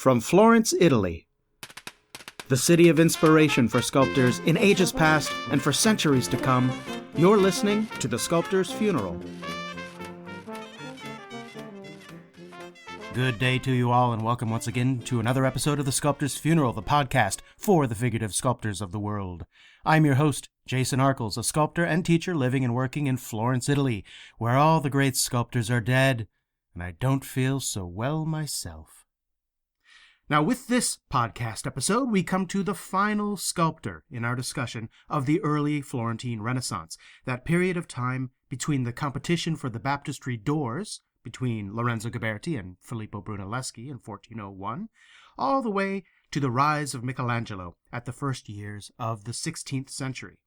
From Florence, Italy, the city of inspiration for sculptors in ages past and for centuries to come, you're listening to The Sculptor's Funeral. Good day to you all, and welcome once again to another episode of The Sculptor's Funeral, the podcast for the figurative sculptors of the world. I'm your host, Jason Arkles, a sculptor and teacher living and working in Florence, Italy, where all the great sculptors are dead, and I don't feel so well myself. Now, with this podcast episode, we come to the final sculptor in our discussion of the early Florentine Renaissance, that period of time between the competition for the baptistry doors between Lorenzo Ghiberti and Filippo Brunelleschi in 1401, all the way to the rise of Michelangelo at the first years of the 16th century.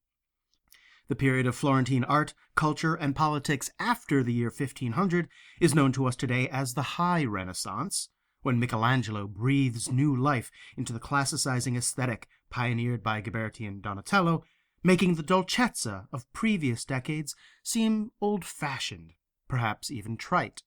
The period of Florentine art, culture, and politics after the year 1500 is known to us today as the High Renaissance, when Michelangelo breathes new life into the classicizing aesthetic pioneered by Ghiberti and Donatello, making the dolcezza of previous decades seem old-fashioned, perhaps even trite.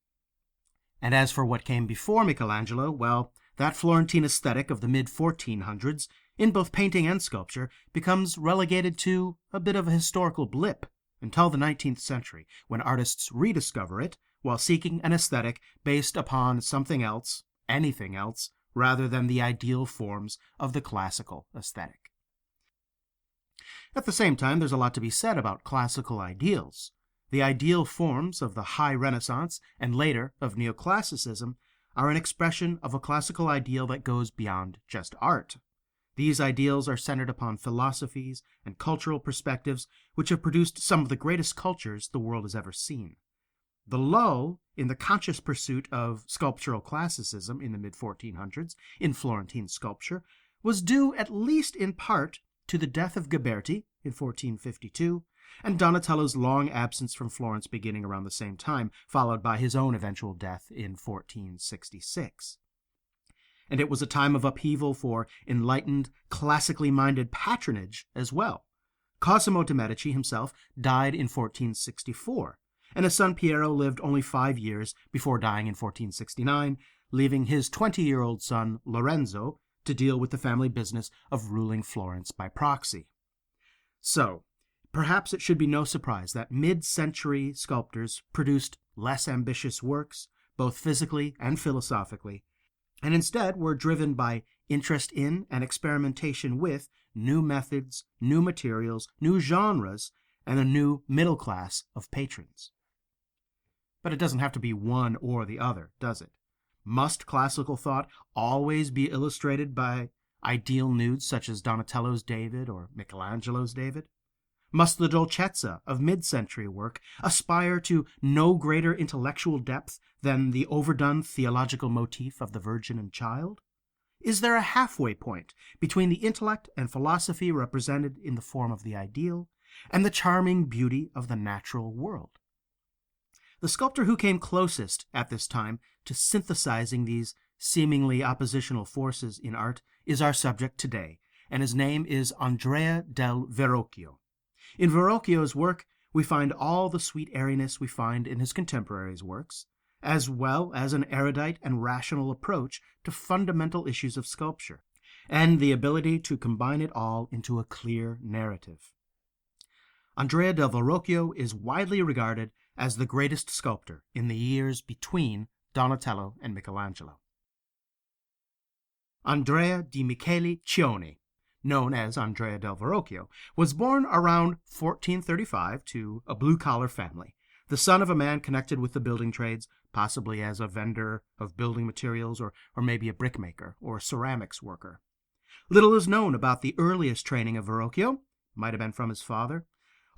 And as for what came before Michelangelo, well, that Florentine aesthetic of the mid-1400s, in both painting and sculpture, becomes relegated to a bit of a historical blip until the 19th century, when artists rediscover it while seeking an aesthetic based upon something else, anything else, rather than the ideal forms of the classical aesthetic. At the same time, there's a lot to be said about classical ideals. The ideal forms of the High Renaissance, and later of Neoclassicism, are an expression of a classical ideal that goes beyond just art. These ideals are centered upon philosophies and cultural perspectives which have produced some of the greatest cultures the world has ever seen. The lull in the conscious pursuit of sculptural classicism in the mid-1400s in Florentine sculpture was due at least in part to the death of Ghiberti in 1452 and Donatello's long absence from Florence beginning around the same time, followed by his own eventual death in 1466. And it was a time of upheaval for enlightened, classically minded patronage as well. Cosimo de' Medici himself died in 1464, and his son Piero lived only 5 years before dying in 1469, leaving his 20-year-old son Lorenzo to deal with the family business of ruling Florence by proxy. So, perhaps it should be no surprise that mid-century sculptors produced less ambitious works, both physically and philosophically, and instead were driven by interest in and experimentation with new methods, new materials, new genres, and a new middle class of patrons. But it doesn't have to be one or the other, does it? Must classical thought always be illustrated by ideal nudes such as Donatello's David or Michelangelo's David? Must the dolcezza of mid-century work aspire to no greater intellectual depth than the overdone theological motif of the Virgin and Child? Is there a halfway point between the intellect and philosophy represented in the form of the ideal and the charming beauty of the natural world? The sculptor who came closest at this time to synthesizing these seemingly oppositional forces in art is our subject today, and his name is Andrea del Verrocchio. In Verrocchio's work, we find all the sweet airiness we find in his contemporaries' works, as well as an erudite and rational approach to fundamental issues of sculpture, and the ability to combine it all into a clear narrative. Andrea del Verrocchio is widely regarded as the greatest sculptor in the years between Donatello and Michelangelo. Andrea di Michele Cioni, known as Andrea del Verrocchio, was born around 1435 to a blue-collar family, the son of a man connected with the building trades, possibly as a vendor of building materials or maybe a brickmaker or ceramics worker. Little is known about the earliest training of Verrocchio, might have been from his father.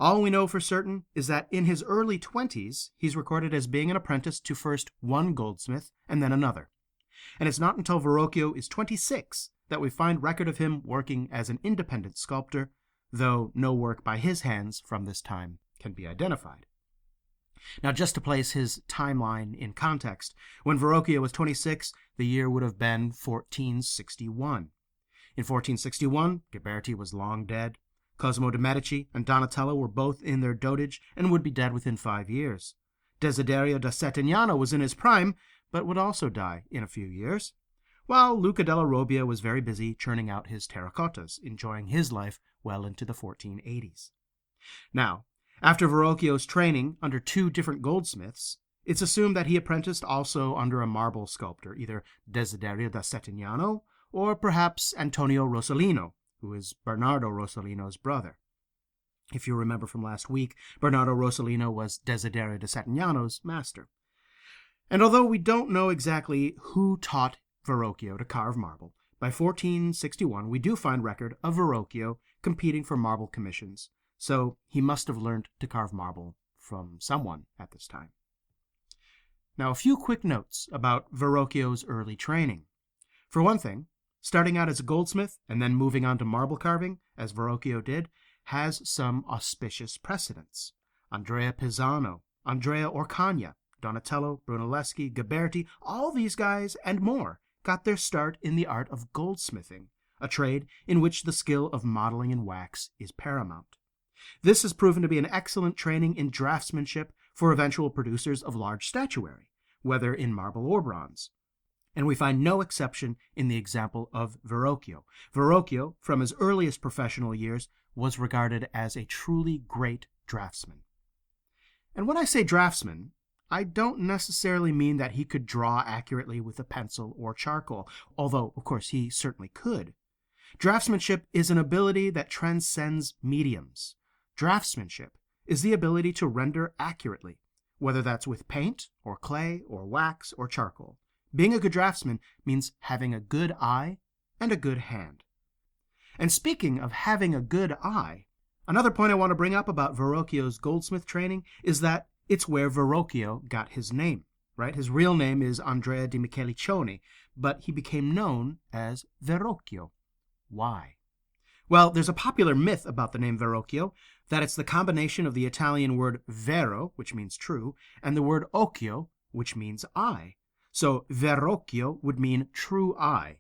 All we know for certain is that in his early 20s, he's recorded as being an apprentice to first one goldsmith and then another. And it's not until Verrocchio is 26 that we find record of him working as an independent sculptor, though no work by his hands from this time can be identified. Now, just to place his timeline in context, when Verrocchio was 26, the year would have been 1461. In 1461, Ghiberti was long dead. Cosimo de' Medici and Donatello were both in their dotage and would be dead within 5 years. Desiderio da Settignano was in his prime, but would also die in a few years. while Luca della Robbia was very busy churning out his terracottas, enjoying his life well into the 1480s. Now, after Verrocchio's training under two different goldsmiths, it's assumed that he apprenticed also under a marble sculptor, either Desiderio da Settignano or perhaps Antonio Rossellino, who is Bernardo Rossellino's brother. If you remember from last week, Bernardo Rossellino was Desiderio da Settignano's master. And although we don't know exactly who taught Verrocchio to carve marble, by 1461 we do find record of Verrocchio competing for marble commissions, so he must have learned to carve marble from someone at this time. Now, a few quick notes about Verrocchio's early training. For one thing, starting out as a goldsmith and then moving on to marble carving, as Verrocchio did, has some auspicious precedents. Andrea Pisano, Andrea Orcagna, Donatello, Brunelleschi, Ghiberti, all these guys and more got their start in the art of goldsmithing, a trade in which the skill of modeling in wax is paramount. This has proven to be an excellent training in draftsmanship for eventual producers of large statuary, whether in marble or bronze. And we find no exception in the example of Verrocchio. Verrocchio, from his earliest professional years, was regarded as a truly great draftsman. And when I say draftsman, I don't necessarily mean that he could draw accurately with a pencil or charcoal, although, of course, he certainly could. Draftsmanship is an ability that transcends mediums. Draftsmanship is the ability to render accurately, whether that's with paint or clay or wax or charcoal. Being a good draftsman means having a good eye and a good hand. And speaking of having a good eye, another point I want to bring up about Verrocchio's goldsmith training is that it's where Verrocchio got his name, right? His real name is Andrea di Michelicioni, but he became known as Verrocchio. Why? Well, there's a popular myth about the name Verrocchio, that it's the combination of the Italian word vero, which means true, and the word occhio, which means eye. So Verrocchio would mean true eye.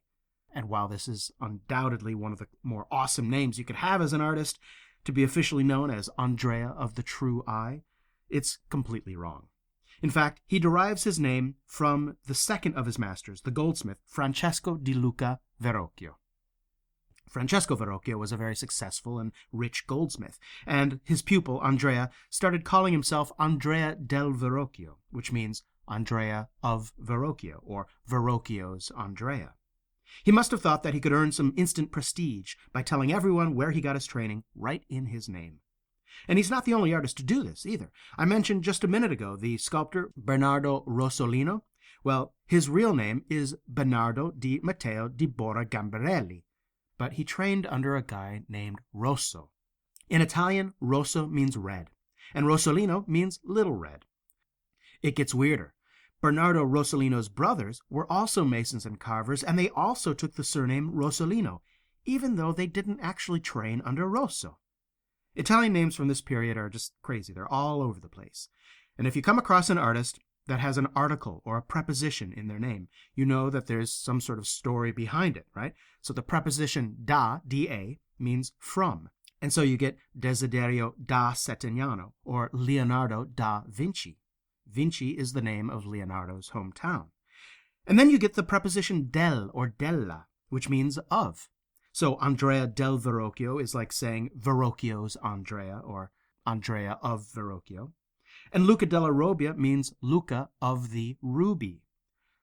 And while this is undoubtedly one of the more awesome names you could have as an artist, to be officially known as Andrea of the True Eye, it's completely wrong. In fact, he derives his name from the second of his masters, the goldsmith, Francesco di Luca Verrocchio. Francesco Verrocchio was a very successful and rich goldsmith, and his pupil, Andrea, started calling himself Andrea del Verrocchio, which means Andrea of Verrocchio, or Verrocchio's Andrea. He must have thought that he could earn some instant prestige by telling everyone where he got his training right in his name. And he's not the only artist to do this, either. I mentioned just a minute ago the sculptor Bernardo Rossellino. Well, his real name is Bernardo di Matteo di Bora Gambarelli, but he trained under a guy named Rosso. In Italian, rosso means red, and Rossellino means little red. It gets weirder. Bernardo Rossellino's brothers were also masons and carvers, and they also took the surname Rossellino, even though they didn't actually train under Rosso. Italian names from this period are just crazy. They're all over the place. And if you come across an artist that has an article or a preposition in their name, you know that there's some sort of story behind it, right? So the preposition da, da, means from. And so you get Desiderio da Settignano or Leonardo da Vinci. Vinci is the name of Leonardo's hometown. And then you get the preposition del or della, which means of. So Andrea del Verrocchio is like saying Verrocchio's Andrea or Andrea of Verrocchio. And Luca della Robbia means Luca of the ruby.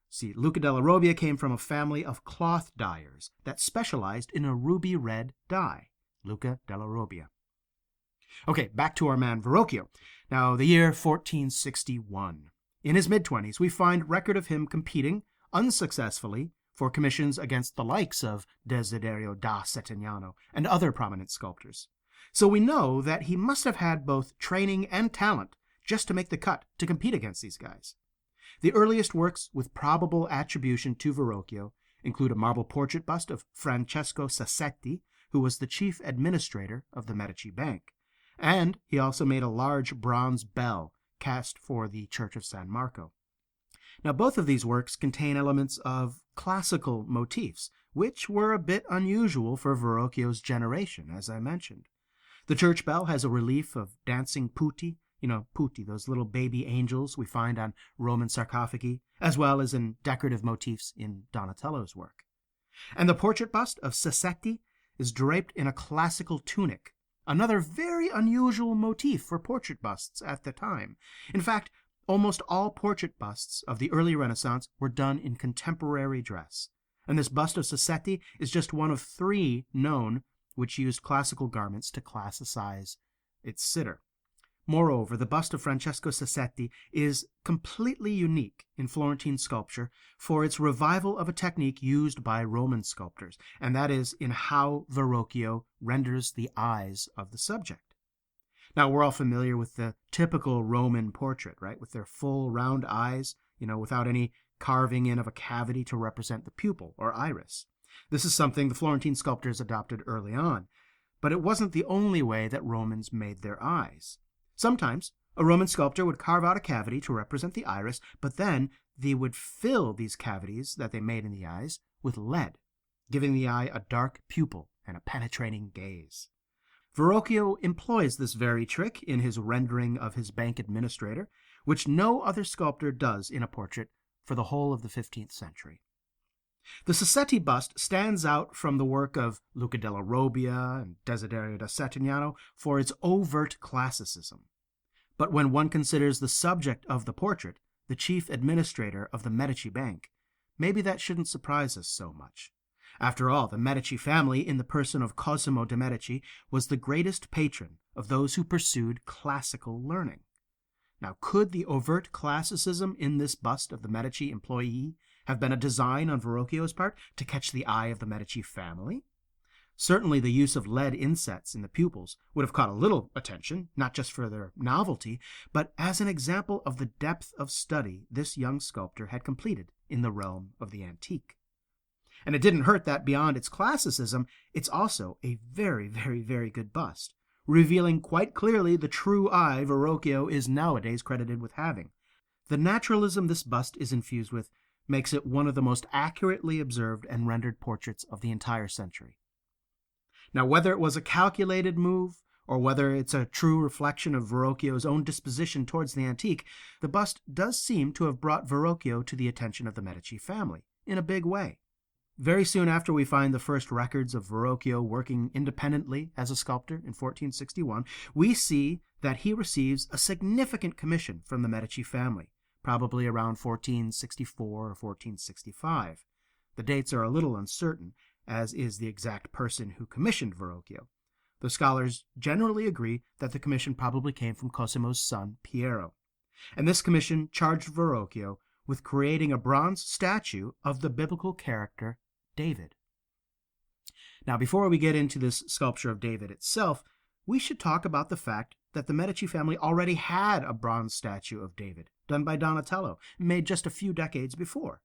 See, Luca della Robbia came from a family of cloth dyers that specialized in a ruby red dye. Luca della Robbia. Okay, back to our man Verrocchio. Now, the year 1461. In his mid-20s, we find record of him competing, unsuccessfully, for commissions against the likes of Desiderio da Settignano and other prominent sculptors. So we know that he must have had both training and talent just to make the cut to compete against these guys. The earliest works with probable attribution to Verrocchio include a marble portrait bust of Francesco Sassetti, who was the chief administrator of the Medici Bank, and he also made a large bronze bell cast for the Church of San Marco. Now, both of these works contain elements of classical motifs, which were a bit unusual for Verrocchio's generation, as I mentioned. The church bell has a relief of dancing putti putti, those little baby angels we find on Roman sarcophagi, as well as in decorative motifs in Donatello's work. And the portrait bust of Sassetti is draped in a classical tunic, another very unusual motif for portrait busts at the time. In fact, almost all portrait busts of the early Renaissance were done in contemporary dress, and this bust of Sassetti is just one of 3 known which used classical garments to classicize its sitter. Moreover, the bust of Francesco Sassetti is completely unique in Florentine sculpture for its revival of a technique used by Roman sculptors, and that is in how Verrocchio renders the eyes of the subject. Now, we're all familiar with the typical Roman portrait, right, with their full round eyes, without any carving in of a cavity to represent the pupil or iris. This is something the Florentine sculptors adopted early on, but it wasn't the only way that Romans made their eyes. Sometimes a Roman sculptor would carve out a cavity to represent the iris, but then they would fill these cavities that they made in the eyes with lead, giving the eye a dark pupil and a penetrating gaze. Verrocchio employs this very trick in his rendering of his bank administrator, which no other sculptor does in a portrait for the whole of the 15th century. The Sassetti bust stands out from the work of Luca della Robbia and Desiderio da Settignano for its overt classicism. But when one considers the subject of the portrait, the chief administrator of the Medici Bank, maybe that shouldn't surprise us so much. After all, the Medici family, in the person of Cosimo de' Medici, was the greatest patron of those who pursued classical learning. Now, could the overt classicism in this bust of the Medici employee have been a design on Verrocchio's part to catch the eye of the Medici family? Certainly the use of lead insets in the pupils would have caught a little attention, not just for their novelty, but as an example of the depth of study this young sculptor had completed in the realm of the antique. And it didn't hurt that beyond its classicism, it's also a very, very, very good bust, revealing quite clearly the true eye Verrocchio is nowadays credited with having. The naturalism this bust is infused with makes it one of the most accurately observed and rendered portraits of the entire century. Now, whether it was a calculated move, or whether it's a true reflection of Verrocchio's own disposition towards the antique, the bust does seem to have brought Verrocchio to the attention of the Medici family, in a big way. Very soon after we find the first records of Verrocchio working independently as a sculptor in 1461, we see that he receives a significant commission from the Medici family, probably around 1464 or 1465. The dates are a little uncertain, as is the exact person who commissioned Verrocchio. The scholars generally agree that the commission probably came from Cosimo's son, Piero. And this commission charged Verrocchio with creating a bronze statue of the biblical character David. Now, before we get into this sculpture of David itself, we should talk about the fact that the Medici family already had a bronze statue of David, done by Donatello, made just a few decades before.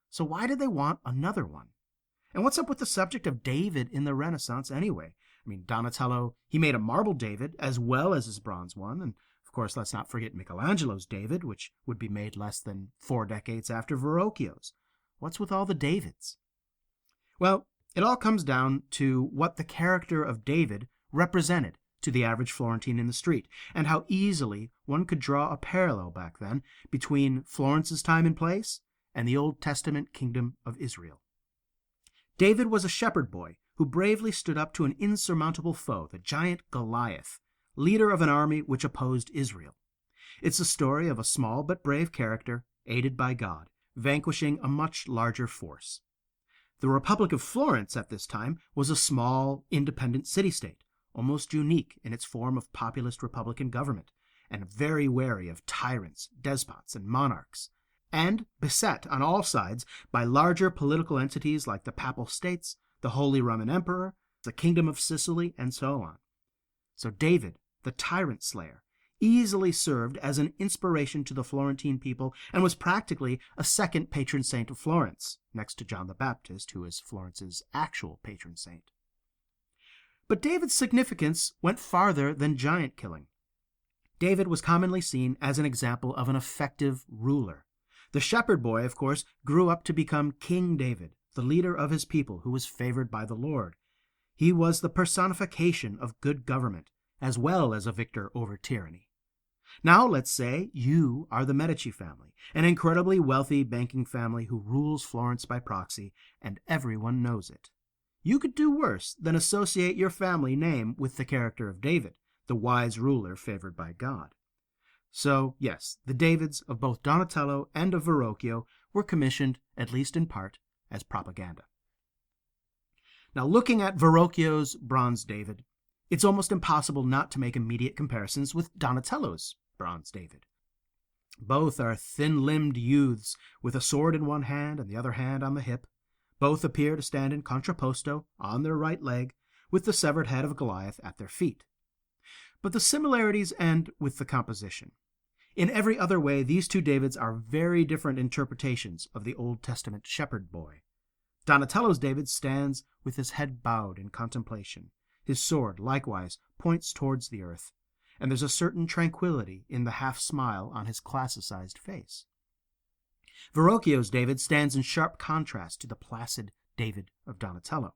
So why did they want another one? And what's up with the subject of David in the Renaissance anyway? I mean, Donatello, he made a marble David as well as his bronze one, and of course, let's not forget Michelangelo's David, which would be made less than 4 decades after Verrocchio's. What's with all the Davids? Well, it all comes down to what the character of David represented to the average Florentine in the street, and how easily one could draw a parallel back then between Florence's time and place and the Old Testament kingdom of Israel. David was a shepherd boy who bravely stood up to an insurmountable foe, the giant Goliath, leader of an army which opposed Israel. It's a story of a small but brave character, aided by God, vanquishing a much larger force. The Republic of Florence at this time was a small, independent city-state, almost unique in its form of populist republican government, and very wary of tyrants, despots, and monarchs, and beset on all sides by larger political entities like the Papal States, the Holy Roman Emperor, the Kingdom of Sicily, and so on. So David, the tyrant slayer, easily served as an inspiration to the Florentine people and was practically a second patron saint of Florence, next to John the Baptist, who is Florence's actual patron saint. But David's significance went farther than giant killing. David was commonly seen as an example of an effective ruler. The shepherd boy, of course, grew up to become King David, the leader of his people who was favored by the Lord. He was the personification of good government, as well as a victor over tyranny. Now let's say you are the Medici family, an incredibly wealthy banking family who rules Florence by proxy, and everyone knows it. You could do worse than associate your family name with the character of David, the wise ruler favored by God. So, yes, the Davids of both Donatello and of Verrocchio were commissioned, at least in part, as propaganda. Now, looking at Verrocchio's Bronze David, it's almost impossible not to make immediate comparisons with Donatello's Bronze David. Both are thin-limbed youths with a sword in one hand and the other hand on the hip. Both appear to stand in contrapposto on their right leg, with the severed head of Goliath at their feet. But the similarities end with the composition. In every other way, these two Davids are very different interpretations of the Old Testament shepherd boy. Donatello's David stands with his head bowed in contemplation. His sword, likewise, points towards the earth, and there's a certain tranquility in the half-smile on his classicized face. Verrocchio's David stands in sharp contrast to the placid David of Donatello.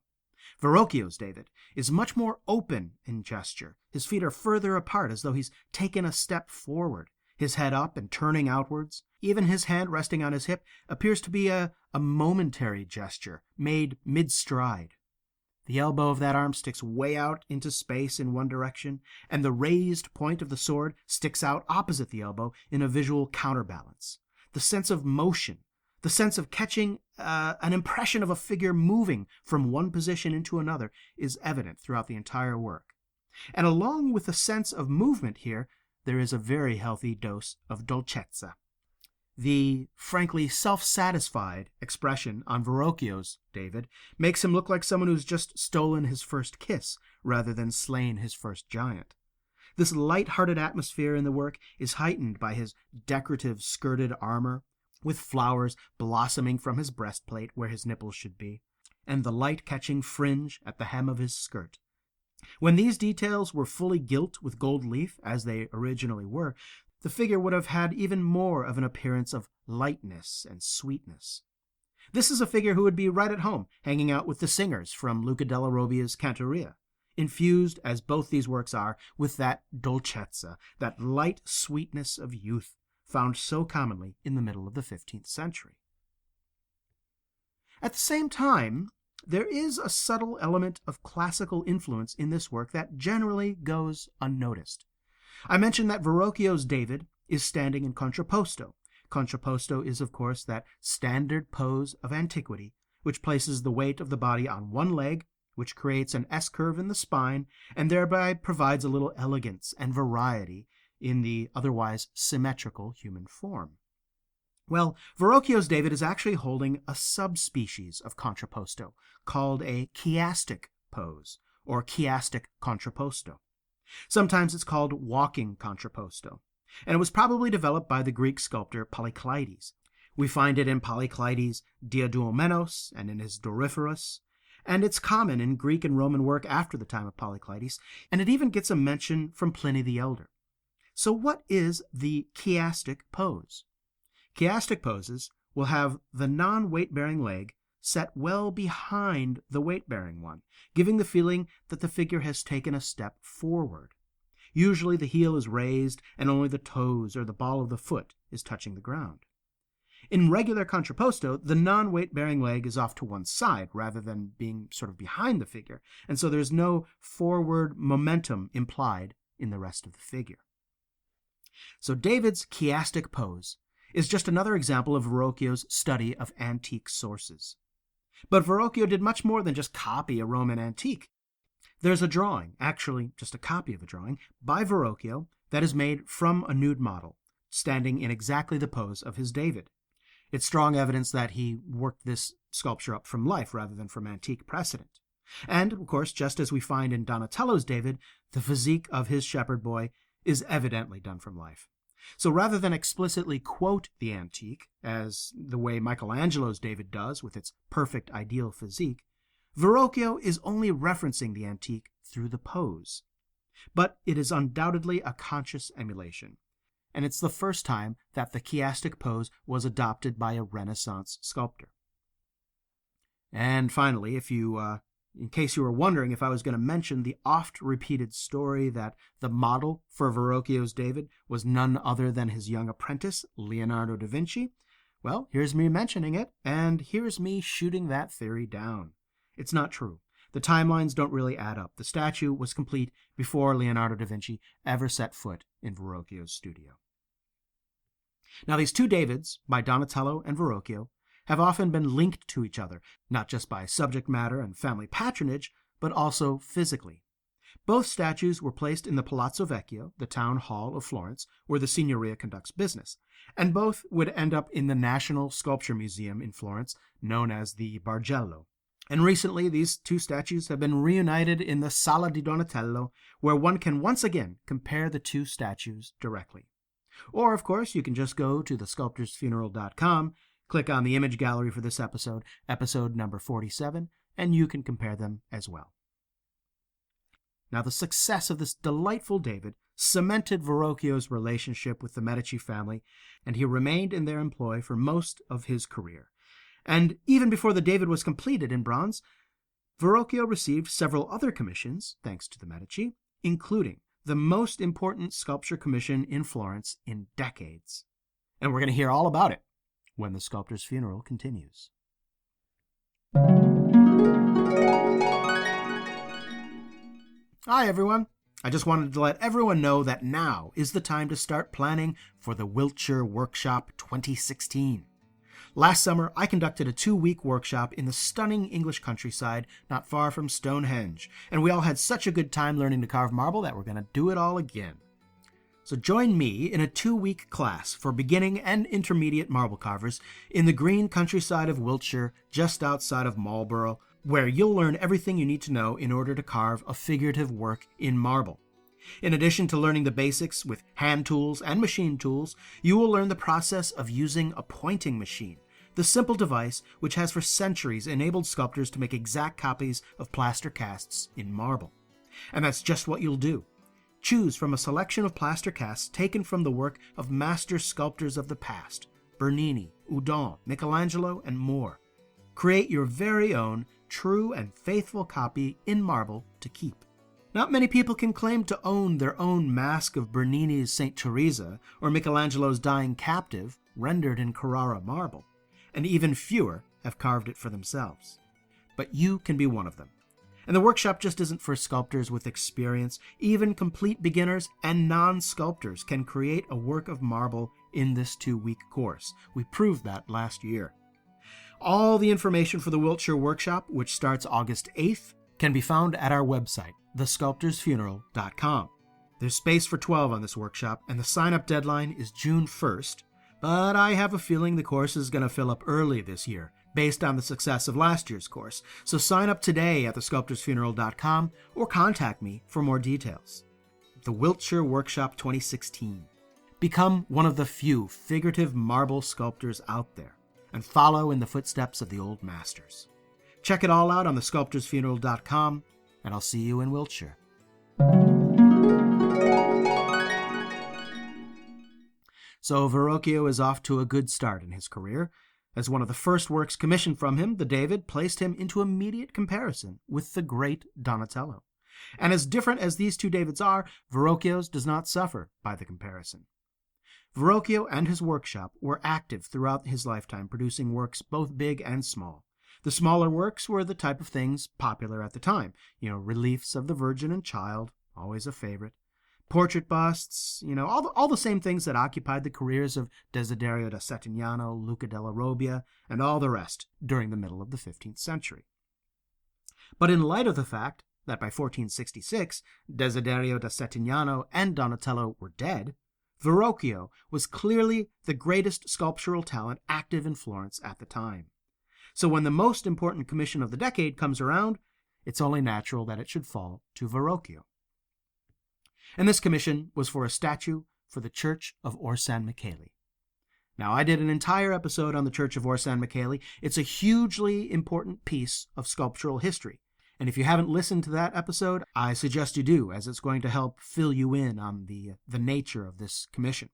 Verrocchio's David is much more open in gesture. His feet are further apart, as though he's taken a step forward, his head up and turning outwards. Even his hand resting on his hip appears to be a momentary gesture, made mid-stride. The elbow of that arm sticks way out into space in one direction, and the raised point of the sword sticks out opposite the elbow in a visual counterbalance. The sense of motion, the sense of catching an impression of a figure moving from one position into another is evident throughout the entire work. And along with the sense of movement here, there is a very healthy dose of dolcezza. The frankly self-satisfied expression on Verrocchio's David makes him look like someone who's just stolen his first kiss rather than slain his first giant. This light-hearted atmosphere in the work is heightened by his decorative skirted armor, with flowers blossoming from his breastplate where his nipples should be, and the light-catching fringe at the hem of his skirt. When these details were fully gilt with gold leaf, as they originally were, the figure would have had even more of an appearance of lightness and sweetness. This is a figure who would be right at home, hanging out with the singers from Luca della Robbia's Cantoria, infused, as both these works are, with that dolcezza, that light sweetness of youth, found so commonly in the middle of the 15th century. At the same time, there is a subtle element of classical influence in this work that generally goes unnoticed. I mentioned that Verrocchio's David is standing in contrapposto. Contrapposto is, of course, that standard pose of antiquity, which places the weight of the body on one leg, which creates an S-curve in the spine, and thereby provides a little elegance and variety in the otherwise symmetrical human form. Well, Verrocchio's David is actually holding a subspecies of contrapposto, called a chiastic pose, or chiastic contrapposto. Sometimes it's called walking contrapposto, and it was probably developed by the Greek sculptor Polykleides. We find it in Polykleides' Diadoumenos and in his Doryphorus, and it's common in Greek and Roman work after the time of Polykleides, and it even gets a mention from Pliny the Elder. So what is the chiastic pose? Chiastic poses will have the non-weight-bearing leg set well behind the weight-bearing one, giving the feeling that the figure has taken a step forward. Usually the heel is raised and only the toes or the ball of the foot is touching the ground. In regular contrapposto, the non-weight-bearing leg is off to one side rather than being sort of behind the figure, and so there's no forward momentum implied in the rest of the figure. So David's chiastic pose is just another example of Verrocchio's study of antique sources. But Verrocchio did much more than just copy a Roman antique. There's a drawing, actually just a copy of a drawing, by Verrocchio that is made from a nude model, standing in exactly the pose of his David. It's strong evidence that he worked this sculpture up from life rather than from antique precedent. And, of course, just as we find in Donatello's David, the physique of his shepherd boy is evidently done from life. So rather than explicitly quote the antique, as the way Michelangelo's David does with its perfect ideal physique, Verrocchio is only referencing the antique through the pose. But it is undoubtedly a conscious emulation, and it's the first time that the chiastic pose was adopted by a Renaissance sculptor. And finally, if you in case you were wondering if I was going to mention the oft-repeated story that the model for Verrocchio's David was none other than his young apprentice, Leonardo da Vinci, well, here's me mentioning it, and here's me shooting that theory down. It's not true. The timelines don't really add up. The statue was complete before Leonardo da Vinci ever set foot in Verrocchio's studio. Now, these two Davids, by Donatello and Verrocchio, have often been linked to each other, not just by subject matter and family patronage, but also physically. Both statues were placed in the Palazzo Vecchio, the town hall of Florence, where the Signoria conducts business, and both would end up in the National Sculpture Museum in Florence, known as the Bargello. And recently, these two statues have been reunited in the Sala di Donatello, where one can once again compare the two statues directly. Or, of course, you can just go to thesculptorsfuneral.com, click on the image gallery for this episode, episode number 47, and you can compare them as well. Now, the success of this delightful David cemented Verrocchio's relationship with the Medici family, and he remained in their employ for most of his career. And even before the David was completed in bronze, Verrocchio received several other commissions, thanks to the Medici, including the most important sculpture commission in Florence in decades. And we're going to hear all about it when the sculptor's funeral continues. Hi, everyone. I just wanted to let everyone know that now is the time to start planning for the Wiltshire Workshop 2016. Last summer, I conducted a 2-week workshop in the stunning English countryside not far from Stonehenge, and we all had such a good time learning to carve marble that we're going to do it all again. So join me in a 2-week class for beginning and intermediate marble carvers in the green countryside of Wiltshire, just outside of Marlborough, where you'll learn everything you need to know in order to carve a figurative work in marble. In addition to learning the basics with hand tools and machine tools, you will learn the process of using a pointing machine, the simple device which has for centuries enabled sculptors to make exact copies of plaster casts in marble. And that's just what you'll do. Choose from a selection of plaster casts taken from the work of master sculptors of the past, Bernini, Udon, Michelangelo, and more. Create your very own true and faithful copy in marble to keep. Not many people can claim to own their own mask of Bernini's St. Teresa or Michelangelo's Dying Captive rendered in Carrara marble, and even fewer have carved it for themselves. But you can be one of them. And the workshop just isn't for sculptors with experience. Even complete beginners and non-sculptors can create a work of marble in this 2-week course. We proved that last year. All the information for the Wiltshire Workshop, which starts August 8th, can be found at our website, thesculptorsfuneral.com. There's space for 12 on this workshop, and the sign-up deadline is June 1st, but I have a feeling the course is going to fill up early this year, based on the success of last year's course. So sign up today at thesculptorsfuneral.com or contact me for more details. The Wiltshire Workshop 2016. Become one of the few figurative marble sculptors out there, and follow in the footsteps of the old masters. Check it all out on thesculptorsfuneral.com, and I'll see you in Wiltshire. So Verrocchio is off to a good start in his career. As one of the first works commissioned from him, the David placed him into immediate comparison with the great Donatello. And as different as these two Davids are, Verrocchio's does not suffer by the comparison. Verrocchio and his workshop were active throughout his lifetime, producing works both big and small. The smaller works were the type of things popular at the time. Reliefs of the Virgin and Child, always a favorite. Portrait busts, all the same things that occupied the careers of Desiderio da Settignano, Luca della Robbia, and all the rest during the middle of the 15th century. But in light of the fact that by 1466, Desiderio da Settignano and Donatello were dead, Verrocchio was clearly the greatest sculptural talent active in Florence at the time. So when the most important commission of the decade comes around, it's only natural that it should fall to Verrocchio. And this commission was for a statue for the Church of Orsan Michele. Now, I did an entire episode on the Church of Orsan Michele. It's a hugely important piece of sculptural history. And if you haven't listened to that episode, I suggest you do, as it's going to help fill you in on the nature of this commission.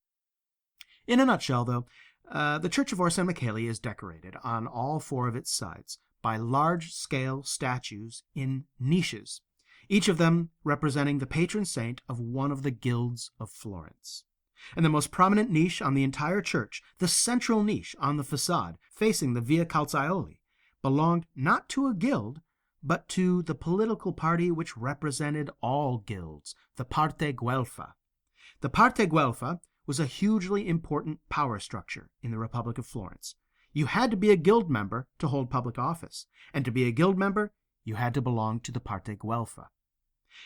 In a nutshell, though, the Church of Orsan Michele is decorated on all 4 of its sides by large-scale statues in niches, each of them representing the patron saint of one of the guilds of Florence. And the most prominent niche on the entire church, the central niche on the facade facing the Via Calzaioli, belonged not to a guild, but to the political party which represented all guilds, the Parte Guelfa. The Parte Guelfa was a hugely important power structure in the Republic of Florence. You had to be a guild member to hold public office, and to be a guild member, you had to belong to the Parte Guelfa.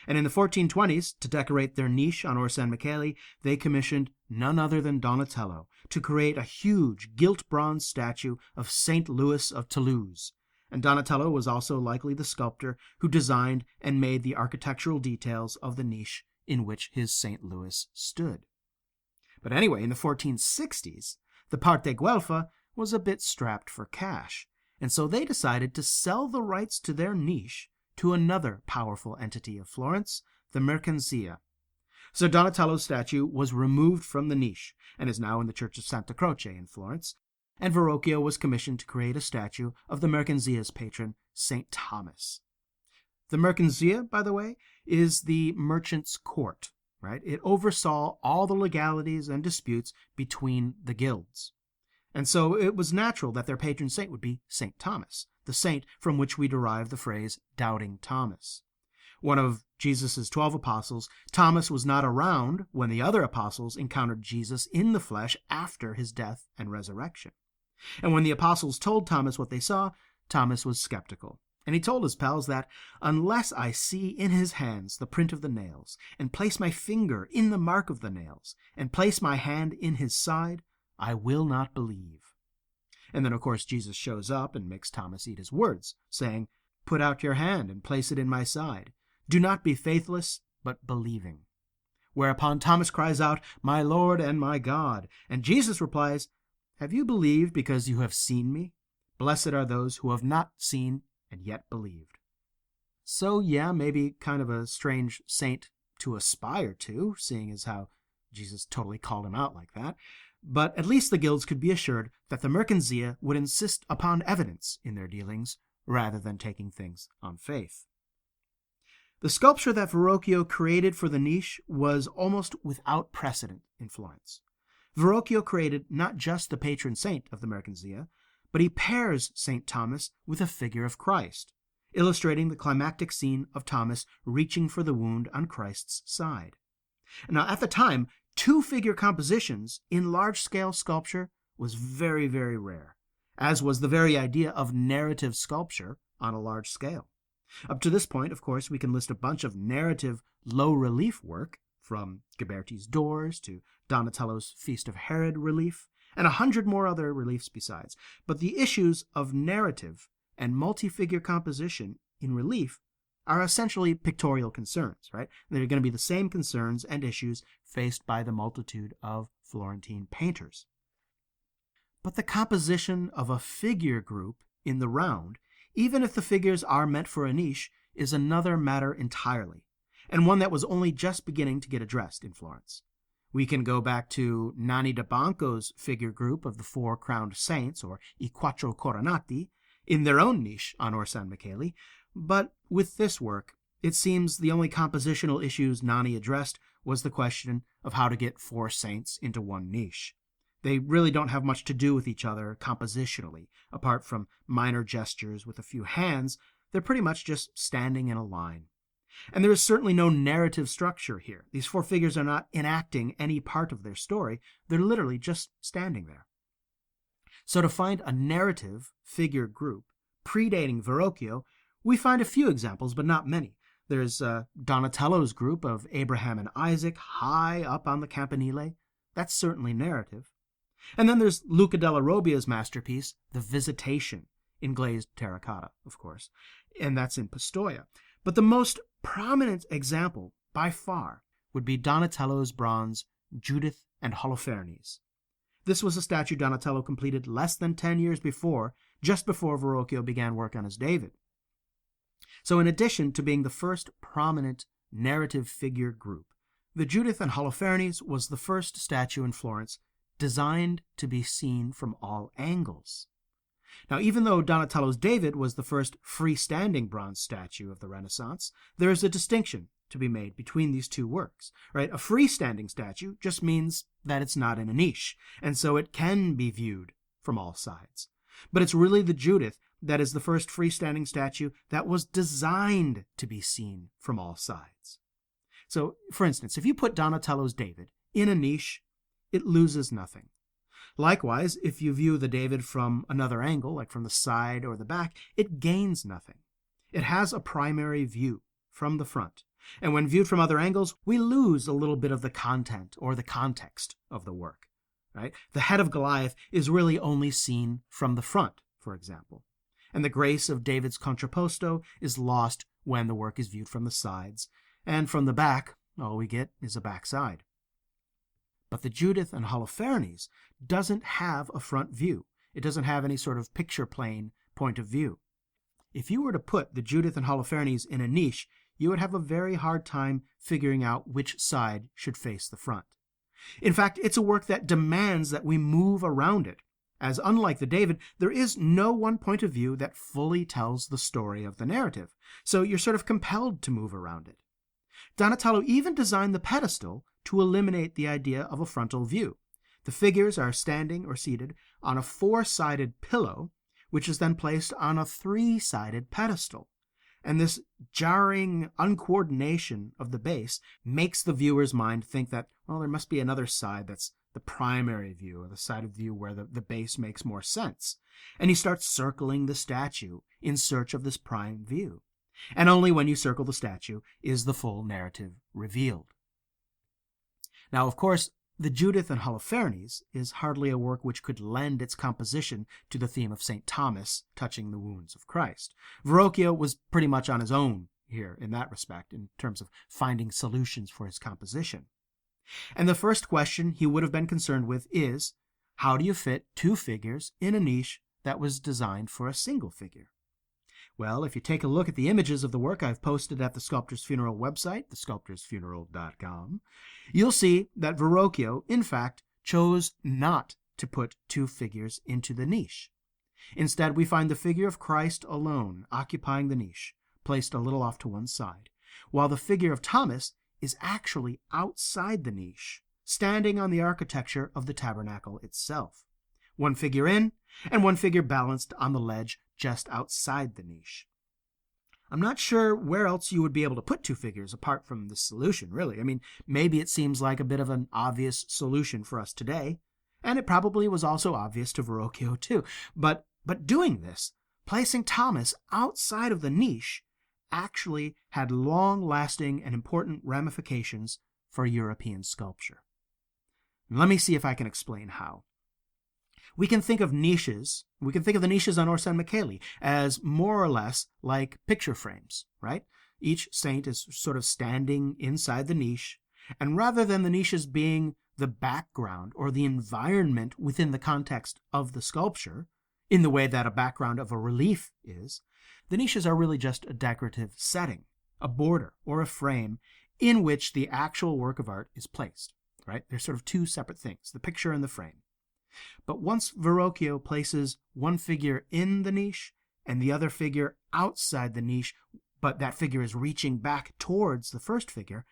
And in the 1420s, to decorate their niche on Or San Michele, they commissioned none other than Donatello to create a huge gilt bronze statue of St. Louis of Toulouse. And Donatello was also likely the sculptor who designed and made the architectural details of the niche in which his St. Louis stood. But anyway, in the 1460s, the Parte Guelfa was a bit strapped for cash, and so they decided to sell the rights to their niche to another powerful entity of Florence, the Mercanzia. So Donatello's statue was removed from the niche and is now in the Church of Santa Croce in Florence, and Verrocchio was commissioned to create a statue of the Mercanzia's patron, St. Thomas. The Mercanzia, by the way, is the merchant's court, right? It oversaw all the legalities and disputes between the guilds. And so it was natural that their patron saint would be St. Thomas, the saint from which we derive the phrase Doubting Thomas. One of Jesus' 12 apostles, Thomas was not around when the other apostles encountered Jesus in the flesh after his death and resurrection. And when the apostles told Thomas what they saw, Thomas was skeptical. And he told his pals that, unless I see in his hands the print of the nails, and place my finger in the mark of the nails, and place my hand in his side, I will not believe. And then, of course, Jesus shows up and makes Thomas eat his words, saying, Put out your hand and place it in my side. Do not be faithless, but believing. Whereupon Thomas cries out, My Lord and my God. And Jesus replies, Have you believed because you have seen me? Blessed are those who have not seen and yet believed. So yeah, maybe kind of a strange saint to aspire to, seeing as how Jesus totally called him out like that. But at least the guilds could be assured that the Mercanzia would insist upon evidence in their dealings rather than taking things on faith. The sculpture that Verrocchio created for the niche was almost without precedent in Florence. Verrocchio created not just the patron saint of the Mercanzia, but he pairs St. Thomas with a figure of Christ, illustrating the climactic scene of Thomas reaching for the wound on Christ's side. Now, at the time, two-figure compositions in large-scale sculpture was very, very rare, as was the very idea of narrative sculpture on a large scale. Up to this point, of course, we can list a bunch of narrative low-relief work, from Ghiberti's Doors to Donatello's Feast of Herod relief, and 100 more other reliefs besides. But the issues of narrative and multi-figure composition in relief are essentially pictorial concerns, right? They're going to be the same concerns and issues faced by the multitude of Florentine painters. But the composition of a figure group in the round, even if the figures are meant for a niche, is another matter entirely, and one that was only just beginning to get addressed in Florence. We can go back to Nanni da Banco's figure group of the Four Crowned Saints, or I Quattro Coronati, in their own niche on Or San Michele, but with this work, it seems the only compositional issues Nanni addressed was the question of how to get four saints into one niche. They really don't have much to do with each other compositionally. Apart from minor gestures with a few hands, they're pretty much just standing in a line. And there is certainly no narrative structure here. These four figures are not enacting any part of their story. They're literally just standing there. So to find a narrative figure group predating Verrocchio, we find a few examples, but not many. There's Donatello's group of Abraham and Isaac high up on the Campanile. That's certainly narrative. And then there's Luca della Robbia's masterpiece, The Visitation, in glazed terracotta, of course, and that's in Pistoia. But the most prominent example, by far, would be Donatello's bronze Judith and Holofernes. This was a statue Donatello completed less than 10 years before, just before Verrocchio began work on his David. So in addition to being the first prominent narrative figure group, the Judith and Holofernes was the first statue in Florence designed to be seen from all angles. Now, even though Donatello's David was the first freestanding bronze statue of the Renaissance, there is a distinction to be made between these two works, right? A freestanding statue just means that it's not in a niche, and so it can be viewed from all sides. But it's really the Judith that is the first freestanding statue that was designed to be seen from all sides. So, for instance, if you put Donatello's David in a niche, it loses nothing. Likewise, if you view the David from another angle, like from the side or the back, it gains nothing. It has a primary view from the front, and when viewed from other angles, we lose a little bit of the content or the context of the work. Right? The head of Goliath is really only seen from the front, for example, and the grace of David's contrapposto is lost when the work is viewed from the sides, and from the back, all we get is a backside. But the Judith and Holofernes doesn't have a front view. It doesn't have any sort of picture plane point of view. If you were to put the Judith and Holofernes in a niche, you would have a very hard time figuring out which side should face the front. In fact, it's a work that demands that we move around it, as unlike the David, there is no one point of view that fully tells the story of the narrative, so you're sort of compelled to move around it. Donatello even designed the pedestal to eliminate the idea of a frontal view. The figures are standing or seated on a four-sided pillow, which is then placed on a three-sided pedestal. And this jarring uncoordination of the base makes the viewer's mind think that, well, there must be another side that's the primary view, or the side of view where the base makes more sense. And he starts circling the statue in search of this prime view. And only when you circle the statue is the full narrative revealed. Now, of course, the Judith and Holofernes is hardly a work which could lend its composition to the theme of St. Thomas touching the wounds of Christ. Verrocchio was pretty much on his own here in that respect, in terms of finding solutions for his composition. And the first question he would have been concerned with is, how do you fit two figures in a niche that was designed for a single figure? Well, if you take a look at the images of the work I've posted at the Sculptor's Funeral website, thesculptorsfuneral.com, you'll see that Verrocchio, in fact, chose not to put two figures into the niche. Instead, we find the figure of Christ alone occupying the niche, placed a little off to one side, while the figure of Thomas is actually outside the niche, standing on the architecture of the tabernacle itself. One figure in, and one figure balanced on the ledge just outside the niche. I'm not sure where else you would be able to put two figures apart from this solution, really. I mean, maybe it seems like a bit of an obvious solution for us today, and it probably was also obvious to Verrocchio too. But doing this, placing Thomas outside of the niche, actually had long-lasting and important ramifications for European sculpture. Let me see if I can explain how. We can think of the niches on Orsan Micheli as more or less like picture frames, right? Each saint is sort of standing inside the niche, and rather than the niches being the background or the environment within the context of the sculpture, in the way that a background of a relief is, the niches are really just a decorative setting, a border or a frame in which the actual work of art is placed, right? They're sort of two separate things, the picture and the frame. But once Verrocchio places one figure in the niche and the other figure outside the niche, but that figure is reaching back towards the first figure,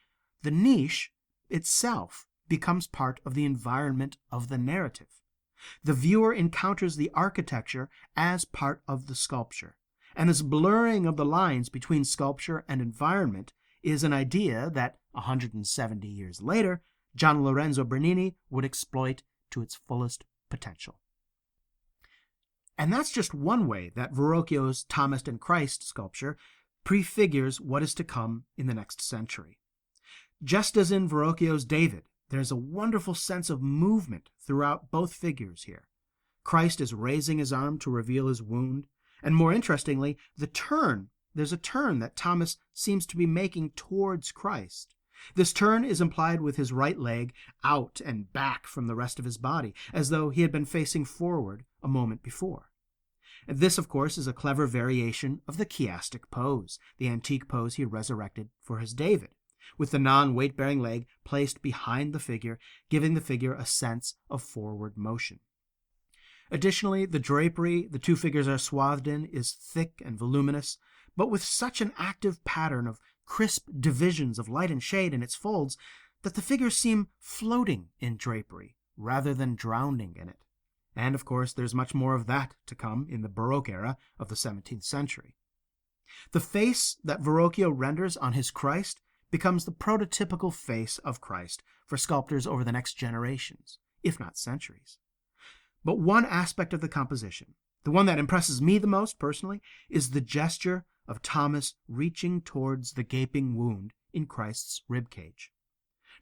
the niche itself becomes part of the environment of the narrative. The viewer encounters the architecture as part of the sculpture, and this blurring of the lines between sculpture and environment is an idea that, 170 years later, Gian Lorenzo Bernini would exploit to its fullest potential. And that's just one way that Verrocchio's Thomas and Christ sculpture prefigures what is to come in the next century. Just as in Verrocchio's David, there's a wonderful sense of movement throughout both figures here. Christ is raising his arm to reveal his wound, and more interestingly, there's a turn that Thomas seems to be making towards Christ. This turn is implied with his right leg out and back from the rest of his body, as though he had been facing forward a moment before. And this, of course, is a clever variation of the chiastic pose, the antique pose he resurrected for his David, with the non-weight-bearing leg placed behind the figure, giving the figure a sense of forward motion. Additionally, the drapery the two figures are swathed in is thick and voluminous, but with such an active pattern of crisp divisions of light and shade in its folds that the figures seem floating in drapery rather than drowning in it. And, of course, there's much more of that to come in the Baroque era of the 17th century. The face that Verrocchio renders on his Christ becomes the prototypical face of Christ for sculptors over the next generations, if not centuries. But one aspect of the composition, the one that impresses me the most personally, is the gesture of Thomas reaching towards the gaping wound in Christ's ribcage.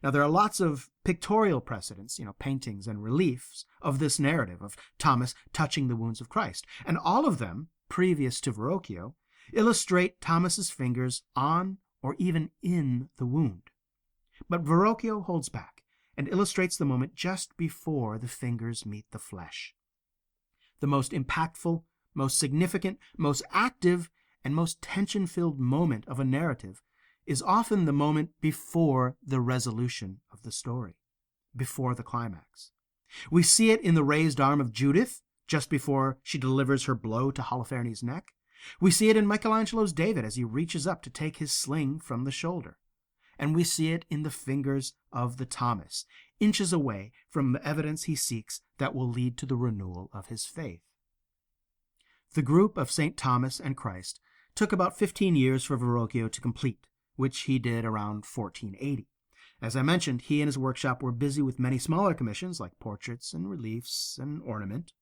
Now, there are lots of pictorial precedents, paintings and reliefs of this narrative of Thomas touching the wounds of Christ, and all of them, previous to Verrocchio, illustrate Thomas's fingers on or even in the wound. But Verrocchio holds back and illustrates the moment just before the fingers meet the flesh. The most impactful, most significant, most active, and most tension-filled moment of a narrative is often the moment before the resolution of the story, before the climax. We see it in the raised arm of Judith just before she delivers her blow to Holofernes' neck. We see it in Michelangelo's David as he reaches up to take his sling from the shoulder. And we see it in the fingers of the Thomas, inches away from the evidence he seeks that will lead to the renewal of his faith. The group of St. Thomas and Christ took about 15 years for Verrocchio to complete, which he did around 1480. As I mentioned, he and his workshop were busy with many smaller commissions like portraits and reliefs and ornament.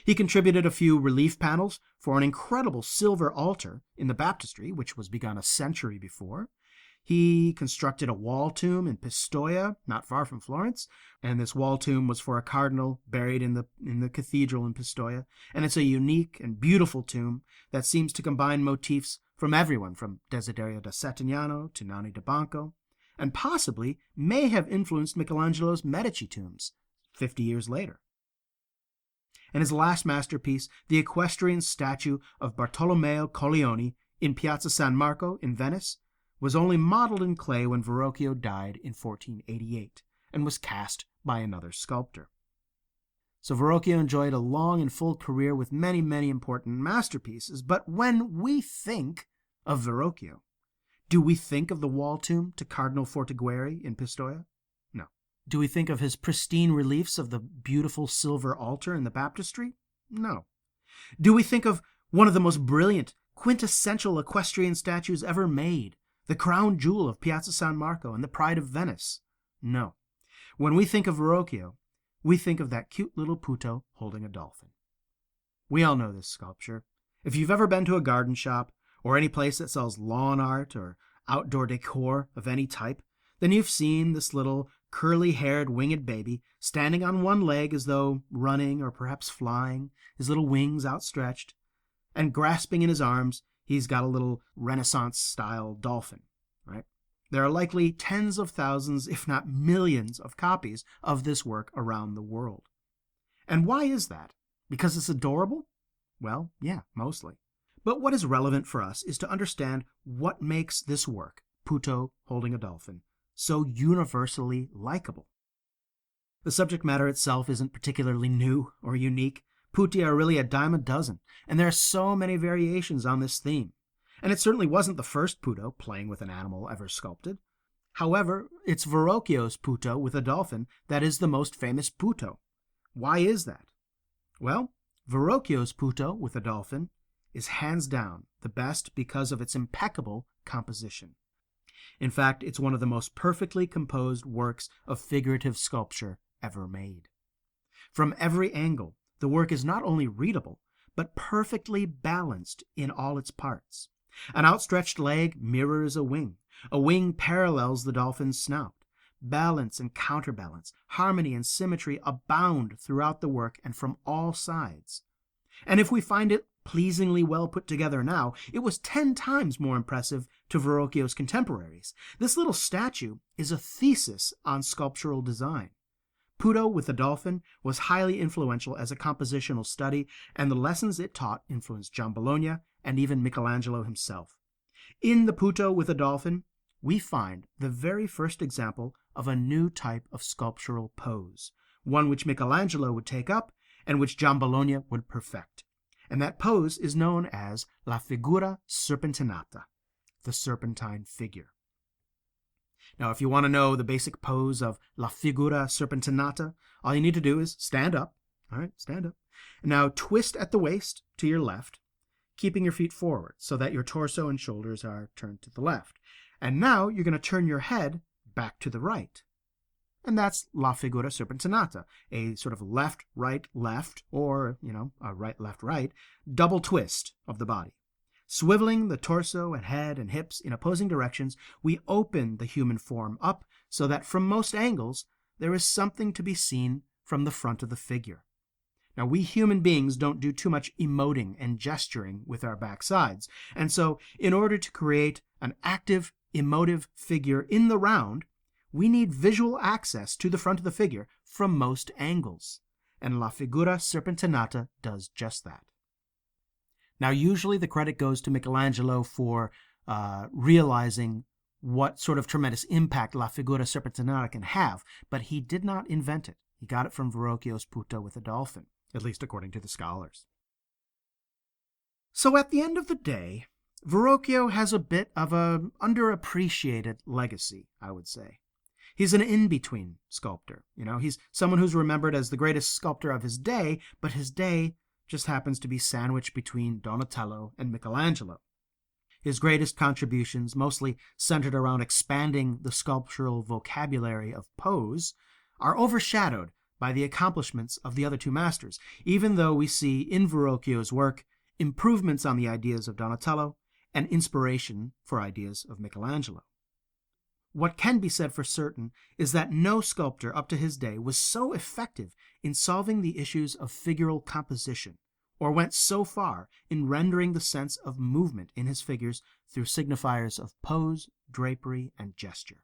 He contributed a few relief panels for an incredible silver altar in the baptistry, which was begun a century before. He constructed a wall tomb in Pistoia, not far from Florence, and this wall tomb was for a cardinal buried in the cathedral in Pistoia, and it's a unique and beautiful tomb that seems to combine motifs from everyone from Desiderio da Settignano to Nanni da Banco, and possibly may have influenced Michelangelo's Medici tombs 50 years later. And his last masterpiece, the equestrian statue of Bartolomeo Colleoni in Piazza San Marco in Venice, was only modeled in clay when Verrocchio died in 1488 and was cast by another sculptor. So Verrocchio enjoyed a long and full career with many, many important masterpieces, but when we think of Verrocchio, do we think of the wall tomb to Cardinal Fortigueri in Pistoia? No. Do we think of his pristine reliefs of the beautiful silver altar in the baptistry? No. Do we think of one of the most brilliant, quintessential equestrian statues ever made, the crown jewel of Piazza San Marco and the pride of Venice? No. When we think of Verrocchio, we think of that cute little Puto holding a dolphin. We all know this sculpture. If you've ever been to a garden shop or any place that sells lawn art or outdoor decor of any type, then you've seen this little curly-haired winged baby standing on one leg as though running or perhaps flying, his little wings outstretched, and grasping in his arms, he's got a little Renaissance-style dolphin, right? There are likely tens of thousands, if not millions, of copies of this work around the world. And why is that? Because it's adorable? Well, yeah, mostly. But what is relevant for us is to understand what makes this work, Puto holding a dolphin, so universally likable. The subject matter itself isn't particularly new or unique. Putti are really a dime a dozen, and there are so many variations on this theme. And it certainly wasn't the first Puto playing with an animal ever sculpted. However, it's Verrocchio's Puto with a dolphin that is the most famous Puto. Why is that? Well, Verrocchio's Puto with a dolphin is hands down the best because of its impeccable composition. In fact, it's one of the most perfectly composed works of figurative sculpture ever made. From every angle, the work is not only readable, but perfectly balanced in all its parts. An outstretched leg mirrors a wing. A wing parallels the dolphin's snout. Balance and counterbalance, harmony and symmetry abound throughout the work and from all sides. And if we find it pleasingly well put together now, it was 10 times more impressive to Verrocchio's contemporaries. This little statue is a thesis on sculptural design. Puto with the dolphin was highly influential as a compositional study, and the lessons it taught influenced John Bologna and even Michelangelo himself. In the Puto with a dolphin, we find the very first example of a new type of sculptural pose, one which Michelangelo would take up and which Giambologna would perfect. And that pose is known as la figura serpentinata, the serpentine figure. Now, if you want to know the basic pose of la figura serpentinata, all you need to do is stand up. All right, stand up. And now twist at the waist to your left, keeping your feet forward so that your torso and shoulders are turned to the left. And now you're going to turn your head back to the right. And that's la figura serpentinata, a sort of left, right, left, or, a right, left, right, double twist of the body. Swiveling the torso and head and hips in opposing directions, we open the human form up so that from most angles, there is something to be seen from the front of the figure. Now, we human beings don't do too much emoting and gesturing with our backsides, and so in order to create an active, emotive figure in the round, we need visual access to the front of the figure from most angles, and la figura serpentinata does just that. Now, usually the credit goes to Michelangelo for realizing what sort of tremendous impact la figura serpentinata can have, but he did not invent it. He got it from Verrocchio's Puta with a Dolphin, at least according to the scholars. So at the end of the day, Verrocchio has a bit of an underappreciated legacy, I would say. He's an in-between sculptor. He's someone who's remembered as the greatest sculptor of his day, but his day just happens to be sandwiched between Donatello and Michelangelo. His greatest contributions, mostly centered around expanding the sculptural vocabulary of pose, are overshadowed by the accomplishments of the other two masters, even though we see in Verrocchio's work improvements on the ideas of Donatello and inspiration for ideas of Michelangelo. What can be said for certain is that no sculptor up to his day was so effective in solving the issues of figural composition, or went so far in rendering the sense of movement in his figures through signifiers of pose, drapery, and gesture.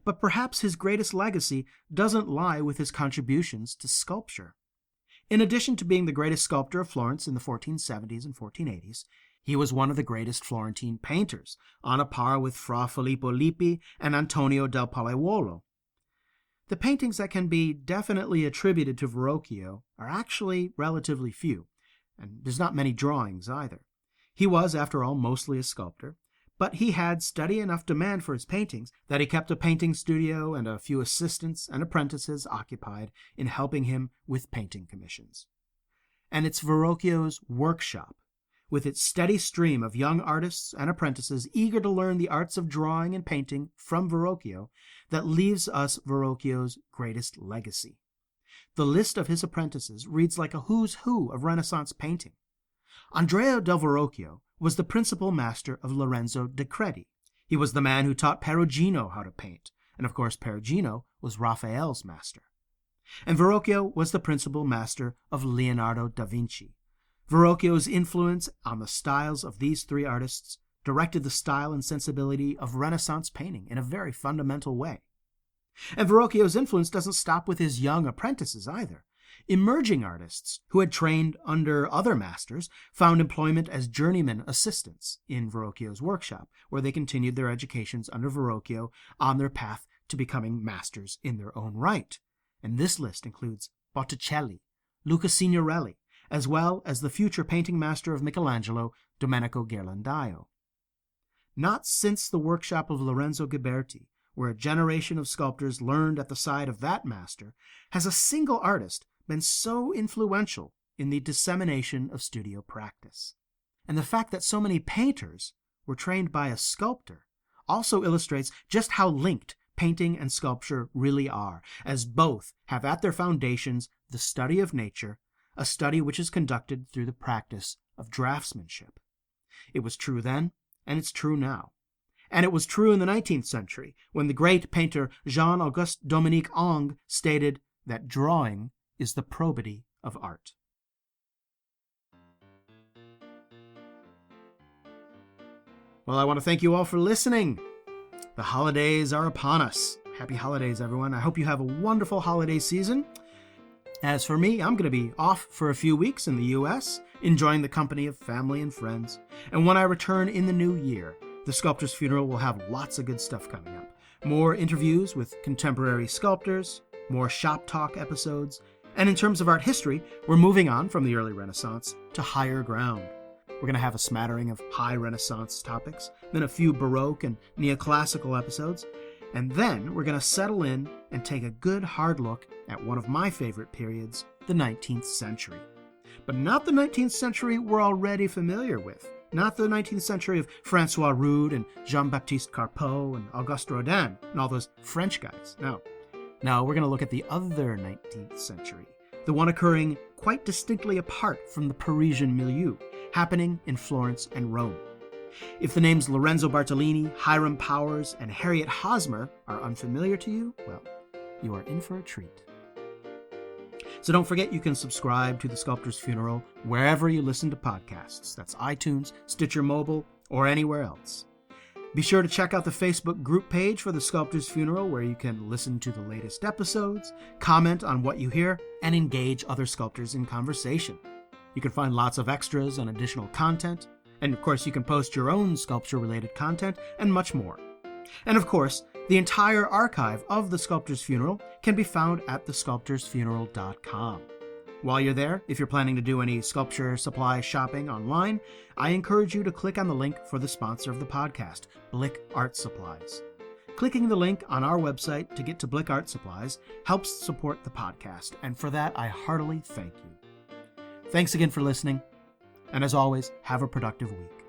But perhaps his greatest legacy doesn't lie with his contributions to sculpture. In addition to being the greatest sculptor of Florence in the 1470s and 1480s, he was one of the greatest Florentine painters, on a par with Fra Filippo Lippi and Antonio del Palaiuolo. The paintings that can be definitely attributed to Verrocchio are actually relatively few, and there's not many drawings either. He was, after all, mostly a sculptor, but he had steady enough demand for his paintings that he kept a painting studio and a few assistants and apprentices occupied in helping him with painting commissions. And it's Verrocchio's workshop, with its steady stream of young artists and apprentices eager to learn the arts of drawing and painting from Verrocchio, that leaves us Verrocchio's greatest legacy. The list of his apprentices reads like a who's who of Renaissance painting. Andrea del Verrocchio was the principal master of Lorenzo de Credi. He was the man who taught Perugino how to paint, and of course Perugino was Raphael's master. And Verrocchio was the principal master of Leonardo da Vinci. Verrocchio's influence on the styles of these three artists directed the style and sensibility of Renaissance painting in a very fundamental way. And Verrocchio's influence doesn't stop with his young apprentices either. Emerging artists who had trained under other masters found employment as journeyman assistants in Verrocchio's workshop, where they continued their educations under Verrocchio on their path to becoming masters in their own right. And this list includes Botticelli, Luca Signorelli, as well as the future painting master of Michelangelo, Domenico Ghirlandaio. Not since the workshop of Lorenzo Ghiberti, where a generation of sculptors learned at the side of that master, has a single artist been so influential in the dissemination of studio practice. And the fact that so many painters were trained by a sculptor also illustrates just how linked painting and sculpture really are, as both have at their foundations the study of nature, a study which is conducted through the practice of draftsmanship. It was true then, and it's true now. And it was true in the 19th century, when the great painter Jean-Auguste Dominique Ingres stated that drawing is the probity of art. Well, I want to thank you all for listening. The holidays are upon us. Happy holidays, everyone. I hope you have a wonderful holiday season. As for me, I'm going to be off for a few weeks in the U.S., enjoying the company of family and friends. And when I return in the new year, The Sculptor's Funeral will have lots of good stuff coming up. More interviews with contemporary sculptors, more shop talk episodes, And in terms of art history, we're moving on from the early Renaissance to higher ground. We're going to have a smattering of high Renaissance topics, then a few Baroque and neoclassical episodes, and then we're going to settle in and take a good hard look at one of my favorite periods, the 19th century. But not the 19th century we're already familiar with. Not the 19th century of François Rude and Jean-Baptiste Carpeaux and Auguste Rodin and all those French guys. No, we're going to look at the other 19th century, the one occurring quite distinctly apart from the Parisian milieu, happening in Florence and Rome. If the names Lorenzo Bartolini, Hiram Powers, and Harriet Hosmer are unfamiliar to you, well, you are in for a treat. So don't forget you can subscribe to The Sculptor's Funeral wherever you listen to podcasts. That's iTunes, Stitcher Mobile, or anywhere else. Be sure to check out the Facebook group page for The Sculptor's Funeral, where you can listen to the latest episodes, comment on what you hear, and engage other sculptors in conversation. You can find lots of extras and additional content, and of course you can post your own sculpture-related content, and much more. And of course, the entire archive of The Sculptor's Funeral can be found at thesculptorsfuneral.com. While you're there, if you're planning to do any sculpture supply shopping online, I encourage you to click on the link for the sponsor of the podcast, Blick Art Supplies. Clicking the link on our website to get to Blick Art Supplies helps support the podcast, and for that I heartily thank you. Thanks again for listening, and as always, have a productive week.